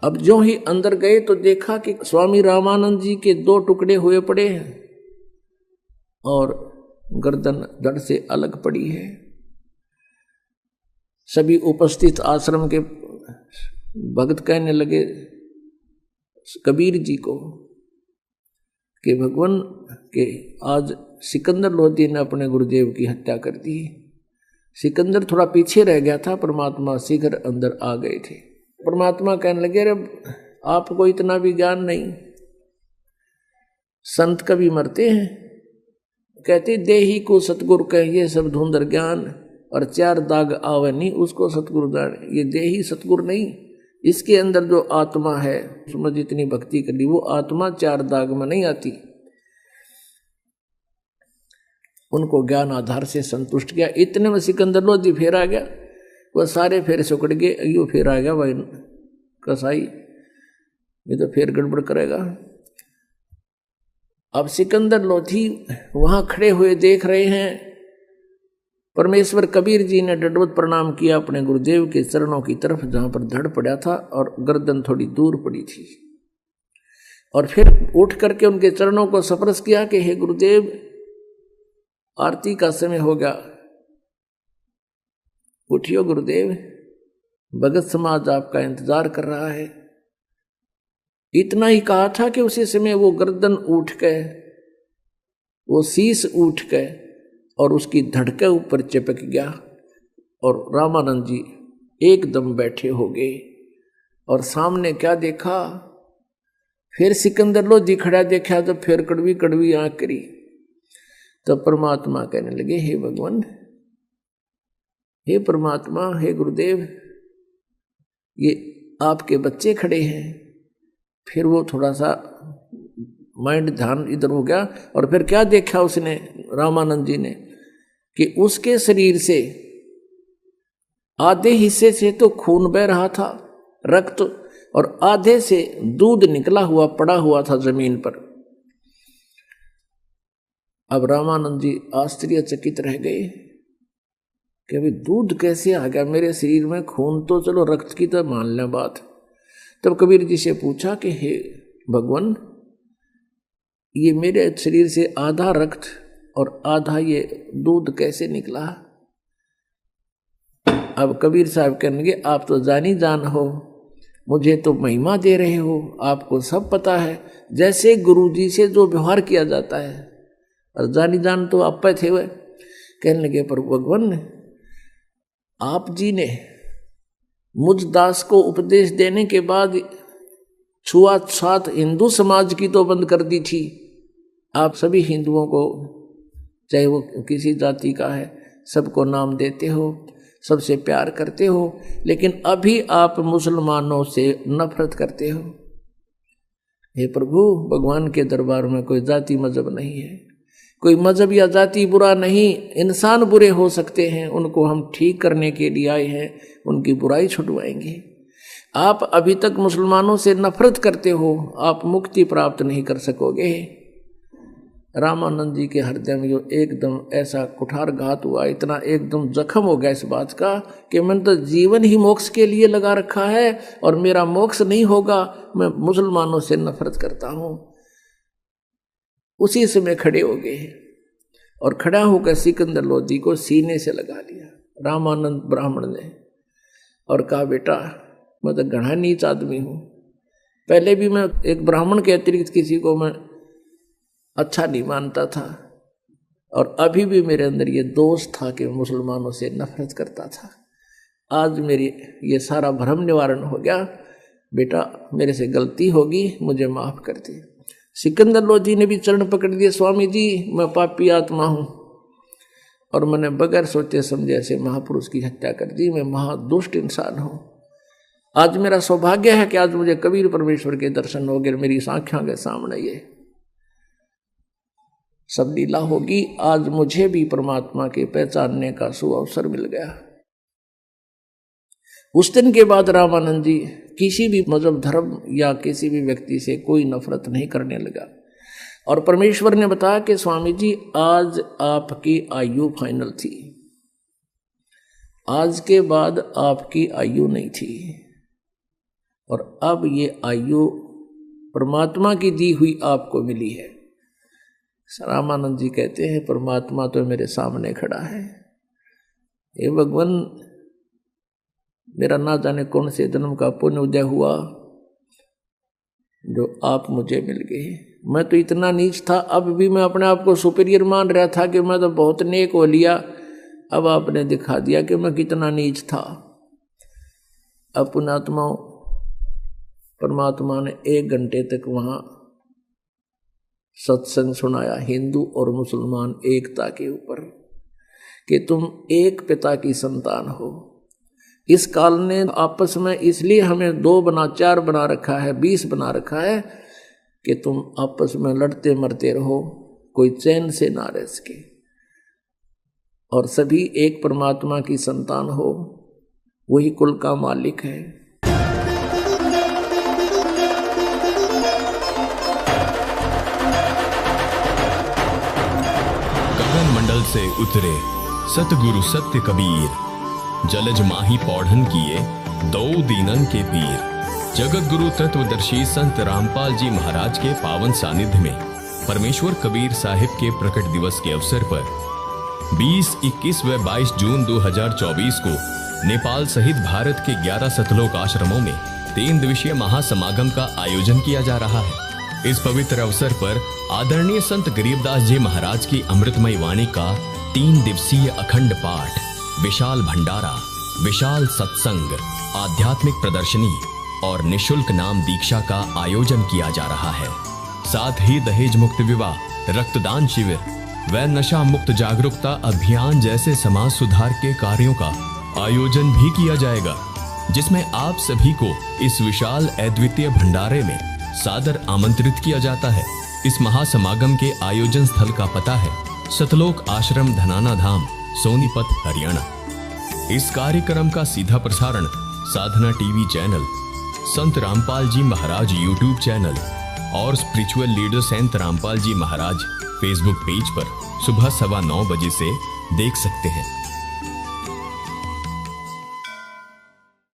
अब जो ही अंदर गए तो देखा कि स्वामी रामानंद जी के 2 टुकड़े हुए पड़े हैं और गर्दन धड़ से अलग पड़ी है। सभी उपस्थित आश्रम के भक्त कहने लगे कबीर जी को कि भगवान के आज सिकंदर लोधी ने अपने गुरुदेव की हत्या कर दी। सिकंदर थोड़ा पीछे रह गया था, परमात्मा शीघ्र अंदर आ गए थे। परमात्मा कहने लगे अरे आपको इतना भी ज्ञान नहीं, संत कभी मरते हैं। कहते देही को सतगुरु कहिए सब धुंधर ज्ञान, और 4 दाग आवे नहीं उसको सतगुरु दान। ये देही सतगुरु नहीं, इसके अंदर जो आत्मा है उसमें जितनी भक्ति कर ली वो आत्मा 4 दाग में नहीं आती। उनको ज्ञान आधार से संतुष्ट किया। इतने में सिकंदर लोधी फेर आ गया, वह सारे फेर सुकड़ गए। यो फेर आ गया भाई कसाई, ये तो फेर गड़बड़ करेगा। अब सिकंदर लोधी वहां खड़े हुए देख रहे हैं। परमेश्वर कबीर जी ने दंडवत प्रणाम किया अपने गुरुदेव के चरणों की तरफ जहां पर धड़ पड़ा था और गर्दन थोड़ी दूर पड़ी थी, और फिर उठ करके उनके चरणों को स्पर्श किया कि हे गुरुदेव आरती का समय हो गया, उठियो गुरुदेव, भगत समाज आपका इंतजार कर रहा है। इतना ही कहा था कि उसी समय वो गर्दन उठ गए, वो शीश उठ गए और उसकी धड़के ऊपर चिपक गया और रामानंद जी एकदम बैठे हो गए। और सामने क्या देखा, फिर सिकंदर लोधी खड़ा देखा तो फिर कड़वी कड़वी आंख करी। तो परमात्मा कहने लगे हे भगवान, हे परमात्मा, हे गुरुदेव, ये आपके बच्चे खड़े हैं। फिर वो थोड़ा सा माइंड ध्यान इधर हो गया और फिर क्या देखा उसने रामानंद जी ने कि उसके शरीर से आधे हिस्से से तो खून बह रहा था, रक्त, और आधे से दूध निकला हुआ पड़ा हुआ था जमीन पर। अब रामानंद जी आश्चर्यचकित रह गए कि अभी दूध कैसे आ गया मेरे शरीर में, खून तो चलो रक्त की तो मान लें बात। तब कबीर जी से पूछा कि हे भगवान, ये मेरे शरीर से आधा रक्त और आधा ये दूध कैसे निकला? अब कबीर साहब कहने लगे आप तो जानी जान हो, मुझे तो महिमा दे रहे हो, आपको सब पता है, जैसे गुरु जी से जो व्यवहार किया जाता है, और जानी जान तो आप पे थे। वह कहने लगे पर भगवान, आप जी ने मुझ दास को उपदेश देने के बाद छुआछूत हिंदू समाज की तो बंद कर दी थी। आप सभी हिंदुओं को, चाहे वो किसी जाति का है, सबको नाम देते हो, सबसे प्यार करते हो, लेकिन अभी आप मुसलमानों से नफरत करते हो। हे प्रभु, भगवान के दरबार में कोई जाति मजहब नहीं है, कोई मजहब या जाति बुरा नहीं, इंसान बुरे हो सकते हैं, उनको हम ठीक करने के लिए आए हैं, उनकी बुराई छुटवाएंगे। आप अभी तक मुसलमानों से नफरत करते हो, आप मुक्ति प्राप्त नहीं कर सकोगे। रामानंद जी के हृदय में जो एकदम ऐसा कुठारघात हुआ, इतना एकदम जख्म हो गया इस बात का कि मैंने तो जीवन ही मोक्ष के लिए लगा रखा है और मेरा मोक्ष नहीं होगा, मैं मुसलमानों से नफरत करता हूं। उसी समय खड़े हो गए और खड़ा होकर सिकंदर लोधी को सीने से लगा लिया रामानंद ब्राह्मण ने, और कहा बेटा मैं तो घना नीच आदमी हूं, पहले भी मैं एक ब्राह्मण के अतिरिक्त किसी को मैं अच्छा नहीं मानता था, और अभी भी मेरे अंदर ये दोष था कि मुसलमानों से नफरत करता था। आज मेरी ये सारा भ्रम निवारण हो गया, बेटा मेरे से गलती होगी, मुझे माफ कर दे। सिकंदर लोधी ने भी चरण पकड़ दिए, स्वामी जी मैं पापी आत्मा हूं और मैंने बगैर सोचे समझे ऐसे महापुरुष की हत्या कर दी, मैं महादुष्ट इंसान हूं। आज मेरा सौभाग्य है कि आज मुझे कबीर परमेश्वर के दर्शन हो गए, मेरी आंखों के सामने ये सब लीला होगी। आज मुझे भी परमात्मा के पहचानने का सुअवसर मिल गया। उस दिन के बाद रामानंद जी किसी भी मजहब, धर्म या किसी भी व्यक्ति से कोई नफरत नहीं करने लगा। और परमेश्वर ने बताया कि स्वामी जी आज आपकी आयु फाइनल थी, आज के बाद आपकी आयु नहीं थी, और अब ये आयु परमात्मा की दी हुई आपको मिली है। रामानंद जी कहते हैं परमात्मा तो मेरे सामने खड़ा है, हे भगवान मेरा ना जाने कौन से जन्म का पुण्य उदय हुआ जो आप मुझे मिल गए। मैं तो इतना नीच था, अब भी मैं अपने आप को सुपीरियर मान रहा था कि मैं तो बहुत नेक हो लिया। अब आपने दिखा दिया कि मैं कितना नीच था। अब पुण्यात्माओं परमात्मा ने 1 घंटे तक वहाँ सत्संग सुनाया हिंदू और मुसलमान एकता के ऊपर कि तुम एक पिता की संतान हो। इस काल ने आपस में इसलिए हमें 2 बना 4 बना रखा है, 20 बना रखा है कि तुम आपस में लड़ते मरते रहो, कोई चैन से ना रह सके, और सभी एक परमात्मा की संतान हो, वही कुल का मालिक है। गगन मंडल से उतरे सतगुरु सत्य कबीर, जलज माही पौढ़न किए 2 दीनन के पीर। जगत गुरु तत्वदर्शी संत रामपाल जी महाराज के पावन सानिध्य में परमेश्वर कबीर साहिब के प्रकट दिवस के अवसर पर 20, 21 व 22 जून 2024 को नेपाल सहित भारत के 11 सतलोक आश्रमों में 3 दिवसीय महासमागम का आयोजन किया जा रहा है। इस पवित्र अवसर पर आदरणीय संत गरीबदास जी महाराज की अमृतमय वाणी का 3 दिवसीय अखंड पाठ, विशाल भंडारा, विशाल सत्संग, आध्यात्मिक प्रदर्शनी और निशुल्क नाम दीक्षा का आयोजन किया जा रहा है। साथ ही दहेज मुक्त विवाह, रक्तदान शिविर व नशा मुक्त जागरूकता अभियान जैसे समाज सुधार के कार्यों का आयोजन भी किया जाएगा, जिसमें आप सभी को इस विशाल अद्वितीय भंडारे में सादर आमंत्रित किया जाता है। इस महासमागम के आयोजन स्थल का पता है सतलोक आश्रम, धनाना धाम, सोनीपत, हरियाणा। इस कार्यक्रम का सीधा प्रसारण साधना टीवी चैनल, संत रामपाल जी महाराज यूट्यूब चैनल और स्पिरिचुअल लीडर संत रामपाल जी महाराज फेसबुक पेज पर सुबह 9:15 बजे से देख सकते हैं।